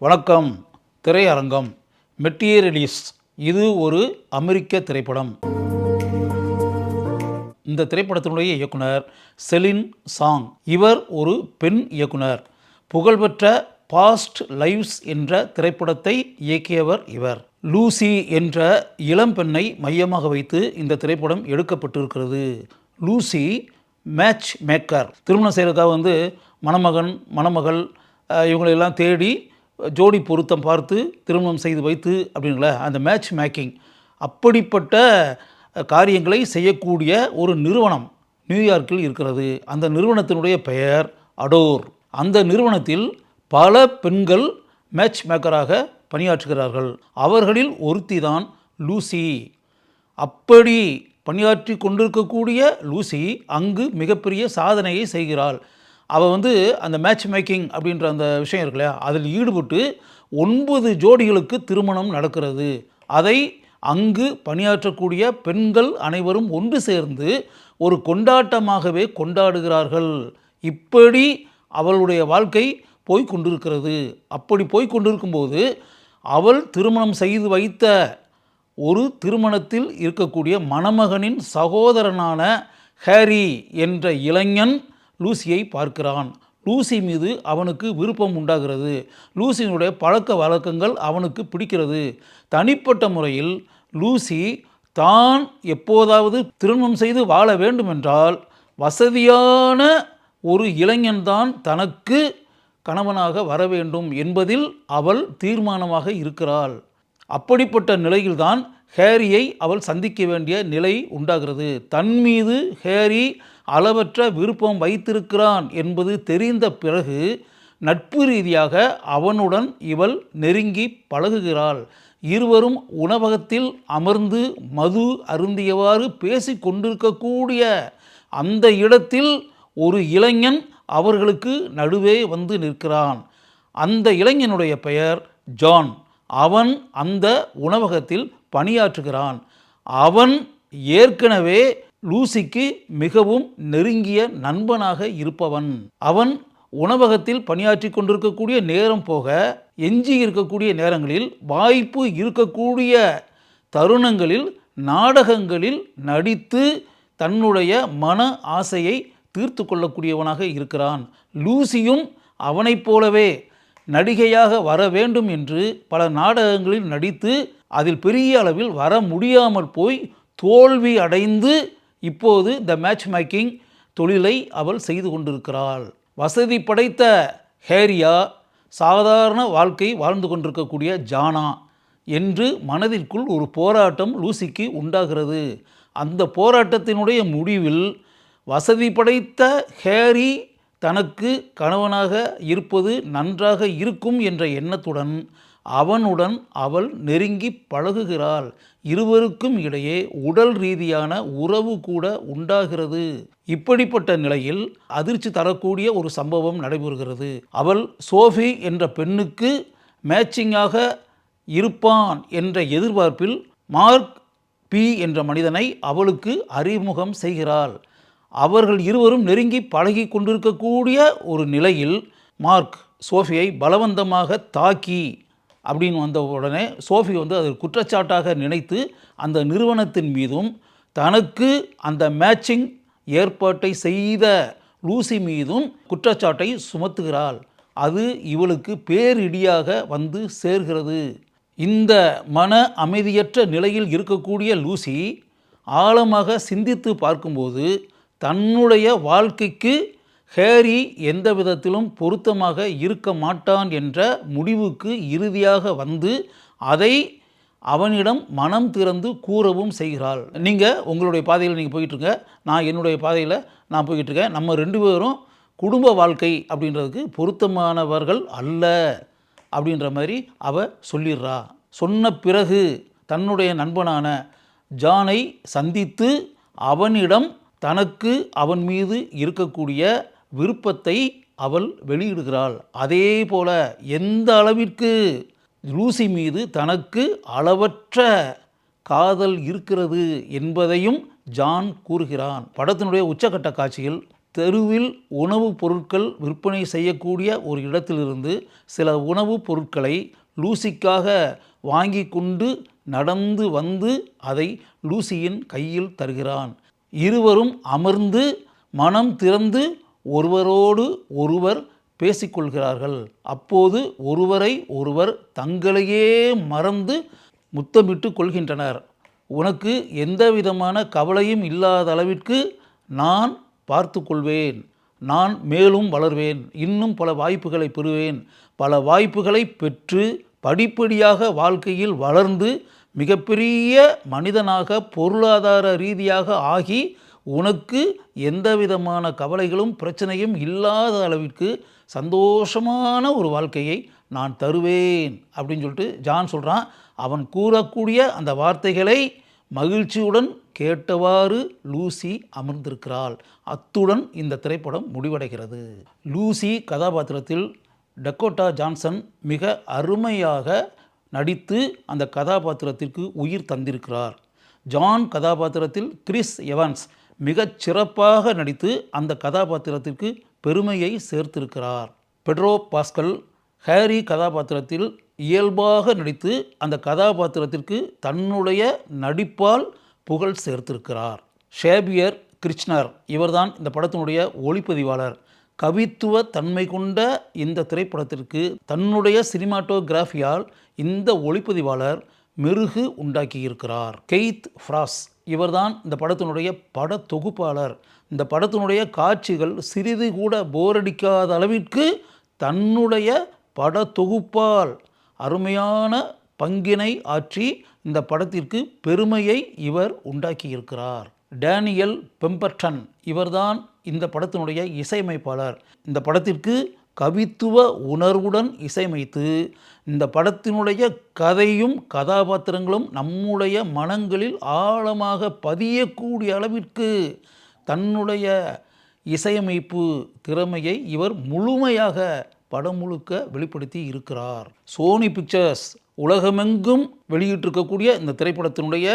வணக்கம். திரையரங்கம் மெட்டீரியலிஸ். இது ஒரு அமெரிக்க திரைப்படம். இந்த திரைப்படத்தினுடைய இயக்குனர் செலின் சாங். இவர் ஒரு பெண் இயக்குனர். புகழ்பெற்ற பாஸ்ட் லைவ்ஸ் என்ற திரைப்படத்தை இயக்கியவர் இவர். லூசி என்ற இளம்பெண்ணை மையமாக வைத்து இந்த திரைப்படம் எடுக்கப்பட்டிருக்கிறது. Lucy matchmaker. திருமணம் செய்கிறதுக்காக மணமகன் மணமகள் இவங்களெல்லாம் தேடி ஜோடி பொருத்தம் பார்த்து திருமணம் செய்து வைத்து அப்படிங்கள அந்த மேட்ச் மேக்கிங், அப்படிப்பட்ட காரியங்களை செய்யக்கூடிய ஒரு நிறுவனம் நியூயார்க்கில் இருக்கிறது. அந்த நிறுவனத்தினுடைய பெயர் அடோர். அந்த நிறுவனத்தில் பல பெண்கள் மேட்ச் மேக்கராக பணியாற்றுகிறார்கள். அவர்களில் ஒருத்தி தான் லூசி. அப்படி பணியாற்றி கொண்டிருக்கக்கூடிய லூசி அங்கு மிகப்பெரிய சாதனையை செய்கிறாள். அவள் அந்த மேட்ச் மேக்கிங் அப்படின்ற அந்த விஷயம் இருக்கு இல்லையா, அதில் ஈடுபட்டு 9 ஜோடிகளுக்கு திருமணம் நடக்கிறது. அதை அங்கு பணியாற்றக்கூடிய பெண்கள் அனைவரும் ஒன்று சேர்ந்து ஒரு கொண்டாட்டமாகவே கொண்டாடுகிறார்கள். இப்படி அவளுடைய வாழ்க்கை போய்கொண்டிருக்கிறது. அப்படி போய்கொண்டிருக்கும்போது அவள் திருமணம் செய்து வைத்த ஒரு திருமணத்தில் இருக்கக்கூடிய மணமகனின் சகோதரனான ஹேரி என்ற இளைஞன் லூசியை பார்க்கிறான். லூசி மீது அவனுக்கு விருப்பம் உண்டாகிறது. லூசியினுடைய பழக்க வழக்கங்கள் அவனுக்கு பிடிக்கிறது. தனிப்பட்ட முறையில் லூசி தான் எப்போதாவது திருமணம் செய்து வாழ வேண்டுமென்றால் வசதியான ஒரு இளைஞன்தான் தனக்கு கணவனாக வர வேண்டும் என்பதில் அவள் தீர்மானமாக இருக்கிறாள். அப்படிப்பட்ட நிலையில்தான் ஹேரியை அவள் சந்திக்க வேண்டிய நிலை உண்டாகிறது. தன் மீது ஹேரி அளவற்ற விருப்பம் வைத்திருக்கிறான் என்பது தெரிந்த பிறகு நட்பு ரீதியாக அவனுடன் இவள் நெருங்கி பழகுகிறாள். இருவரும் உணவகத்தில் அமர்ந்து மது அருந்தியவாறு பேசி கொண்டிருக்கக்கூடிய அந்த இடத்தில் ஒரு இளைஞன் அவர்களுக்கு நடுவே வந்து நிற்கிறான். அந்த இளைஞனுடைய பெயர் ஜான். அவன் அந்த உணவகத்தில் பணியாற்றுகிறான். அவன் ஏற்கனவே லூசிக்கு மிகவும் நெருங்கிய நண்பனாக இருப்பவன். அவன் உணவகத்தில் பணியாற்றி கொண்டிருக்கக்கூடிய நேரம் போக எஞ்சி இருக்கக்கூடிய நேரங்களில் வாய்ப்பு இருக்கக்கூடிய தருணங்களில் நாடகங்களில் நடித்து தன்னுடைய மன ஆசையை தீர்த்து கொள்ளக்கூடியவனாக இருக்கிறான். லூசியும் அவனைப் போலவே நடிகையாக வர வேண்டும் என்று பல நாடகங்களில் நடித்து அதில் பெரிய அளவில் வர முடியாமல் போய் தோல்வி அடைந்து இப்போது இந்த மேட்ச் மேக்கிங் தொழிலை அவள் செய்து கொண்டிருக்கிறாள். வசதி படைத்த ஹேரியா, சாதாரண வாழ்க்கை வாழ்ந்து கொண்டிருக்கக்கூடிய ஜானா என்று மனதிற்குள் ஒரு போராட்டம் லூசிக்கு உண்டாகிறது. அந்த போராட்டத்தினுடைய முடிவில் வசதி படைத்த ஹேரி தனக்கு கணவனாக இருப்பது நன்றாக இருக்கும் என்ற எண்ணத்துடன் அவனுடன் அவள் நெருங்கி பழகுகிறாள். இருவருக்கும் இடையே உடல் ரீதியான உறவு கூட உண்டாகிறது. இப்படிப்பட்ட நிலையில் அதிர்ச்சி தரக்கூடிய ஒரு சம்பவம் நடைபெறுகிறது. அவள் சோஃபி என்ற பெண்ணுக்கு மேட்சிங்காக இருப்பான் என்ற எதிர்பார்ப்பில் மார்க் பி என்ற மனிதனை அவளுக்கு அறிமுகம் செய்கிறாள். அவர்கள் இருவரும் நெருங்கி பழகி கொண்டிருக்கக்கூடிய ஒரு நிலையில் மார்க் சோஃபியை பலவந்தமாக தாக்கி அப்படின்னு வந்த உடனே சோஃபி அதை குற்றச்சாட்டாக நினைத்து அந்த நிறுவனத்தின் மீதும் தனக்கு அந்த மேட்சிங் ஏற்பாட்டை செய்த லூசி மீதும் குற்றச்சாட்டை சுமத்துகிறாள். அது இவளுக்கு பேரிடியாக வந்து சேர்கிறது. இந்த மன அமைதியற்ற நிலையில் இருக்கக்கூடிய லூசி ஆழமாக சிந்தித்து பார்க்கும்போது தன்னுடைய வாழ்க்கைக்கு ஹேரி எந்த விதத்திலும் பொருத்தமாக இருக்க மாட்டான் என்ற முடிவுக்கு இறுதியாக வந்து அதை அவனிடம் மனம் திறந்து கூறவும் செய்கிறாள். நீங்கள் உங்களுடைய பாதையில் நீங்கள் போயிட்டுருங்க, நான் என்னுடைய பாதையில் நான் போய்கிட்டுருக்கேன். நம்ம 2 பேரும் குடும்ப வாழ்க்கை அப்படின்றதுக்கு பொருத்தமானவர்கள் அல்ல அப்படின்ற மாதிரி அவள் சொல்லிடுறா. சொன்ன பிறகு தன்னுடைய நண்பனான ஜானை சந்தித்து அவனிடம் தனக்கு அவன் மீது இருக்கக்கூடிய விருப்பத்தை அவள் வெளியிடுகிறாள். அதே போல எந்த அளவிற்கு லூசி மீது தனக்கு அளவற்ற காதல் இருக்கிறது என்பதையும் ஜான் கூறுகிறான். படத்தினுடைய உச்சக்கட்ட காட்சியில் தெருவில் உணவுப் பொருட்கள் விற்பனை செய்யக்கூடிய ஒரு இடத்திலிருந்து சில உணவுப் பொருட்களை லூசிக்காக வாங்கி கொண்டு நடந்து வந்து அதை லூசியின் கையில் தருகிறான். இருவரும் அமர்ந்து மனம் திறந்து ஒருவரோடு ஒருவர் பேசிக்கொள்கிறார்கள். அப்போது ஒருவரை ஒருவர் தங்களையே மறந்து முத்தமிட்டு கொள்கின்றனர். உனக்கு எந்த விதமான கவலையும் இல்லாத அளவிற்கு நான் பார்த்து கொள்வேன். நான் மேலும் வளர்வேன். இன்னும் பல வாய்ப்புகளை பெறுவேன். பல வாய்ப்புகளை பெற்று படிப்படியாக வாழ்க்கையில் வளர்ந்து மிகப்பெரிய மனிதனாக பொருளாதார ரீதியாக ஆகி உனக்கு எந்த விதமான கவலைகளும் பிரச்சனையும் இல்லாத அளவிற்கு சந்தோஷமான ஒரு வாழ்க்கையை நான் தருவேன் அப்படின்னு சொல்லிட்டு ஜான் சொல்கிறான். அவன் கூறக்கூடிய அந்த வார்த்தைகளை மகிழ்ச்சியுடன் கேட்டவாறு லூசி அமர்ந்திருக்கிறாள். அத்துடன் இந்த திரைப்படம் முடிவடைகிறது. லூசி கதாபாத்திரத்தில் டக்கோட்டா ஜான்சன் மிக அருமையாக நடித்து அந்த கதாபாத்திரத்திற்கு உயிர் தந்திருக்கிறார். ஜான் கதாபாத்திரத்தில் கிறிஸ் எவன்ஸ் மிகச் சிறப்பாக நடித்து அந்த கதாபாத்திரத்திற்கு பெருமையை சேர்த்திருக்கிறார். பெட்ரோ பாஸ்கல் ஹாரி கதாபாத்திரத்தில் இயல்பாக நடித்து அந்த கதாபாத்திரத்திற்கு தன்னுடைய நடிப்பால் புகழ் சேர்த்திருக்கிறார். ஷேபியர் கிருஷ்ணர் இவர்தான் இந்த படத்தினுடைய ஒளிப்பதிவாளர். கவித்துவ தன்மை கொண்ட இந்த திரைப்படத்திற்கு தன்னுடைய சினிமாட்டோகிராஃபியால் இந்த ஒளிப்பதிவாளர் மெருகு உண்டாக்கியிருக்கிறார். கெய்த் ஃப்ராஸ் இவர்தான் இந்த படத்தினுடைய பட தொகுப்பாளர். இந்த படத்தினுடைய காட்சிகள் சிறிது கூட போரடிக்காத அளவிற்கு தன்னுடைய பட தொகுப்பால் அருமையான பங்கினை ஆற்றி இந்த படத்திற்கு பெருமையை இவர் உண்டாக்கியிருக்கிறார். டேனியல் பெம்பர்டன் இவர்தான் இந்த படத்தினுடைய இசையமைப்பாளர். இந்த படத்திற்கு கவித்துவ உணர்வுடன் இசையமைத்து இந்த படத்தினுடைய கதையும் கதாபாத்திரங்களும் நம்முடைய மனங்களில் ஆழமாக பதியக்கூடிய அளவிற்கு தன்னுடைய இசையமைப்பு திறமையை இவர் முழுமையாக படம் முழுக்க வெளிப்படுத்தி இருக்கிறார். சோனி பிக்சர்ஸ் உலகமெங்கும் வெளியிட்டிருக்கக்கூடிய இந்த திரைப்படத்தினுடைய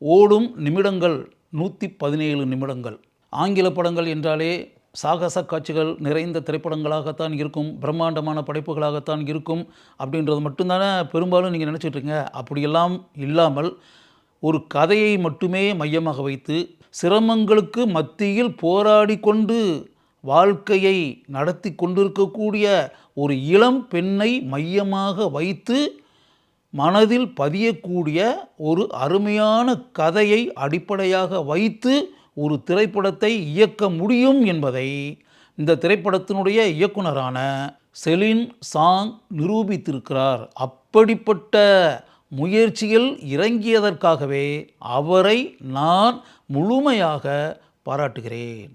ஓடும் நிமிடங்கள் 117 நிமிடங்கள். ஆங்கில படங்கள் என்றாலே சாகச காட்சிகள் நிறைந்த திரைப்படங்களாகத்தான் இருக்கும், பிரம்மாண்டமான படைப்புகளாகத்தான் இருக்கும் அப்படின்றது மட்டும்தானே பெரும்பாலும் நீங்கள் நினச்சிட்ருங்க. அப்படியெல்லாம் இல்லாமல் ஒரு கதையை மட்டுமே மையமாக வைத்து சிரமங்களுக்கு மத்தியில் போராடி கொண்டு வாழ்க்கையை நடத்தி கொண்டிருக்கக்கூடிய ஒரு இளம் பெண்ணை மையமாக வைத்து மனதில் பதியக்கூடிய ஒரு அருமையான கதையை அடிப்படையாக வைத்து ஒரு திரைப்படத்தை இயக்க முடியும் என்பதை இந்த திரைப்படத்தினுடைய இயக்குனரான செலின் சாங் நிரூபித்திருக்கிறார். அப்படிப்பட்ட முயற்சியில் இறங்கியதற்காகவே அவரை நான் முழுமையாக பாராட்டுகிறேன்.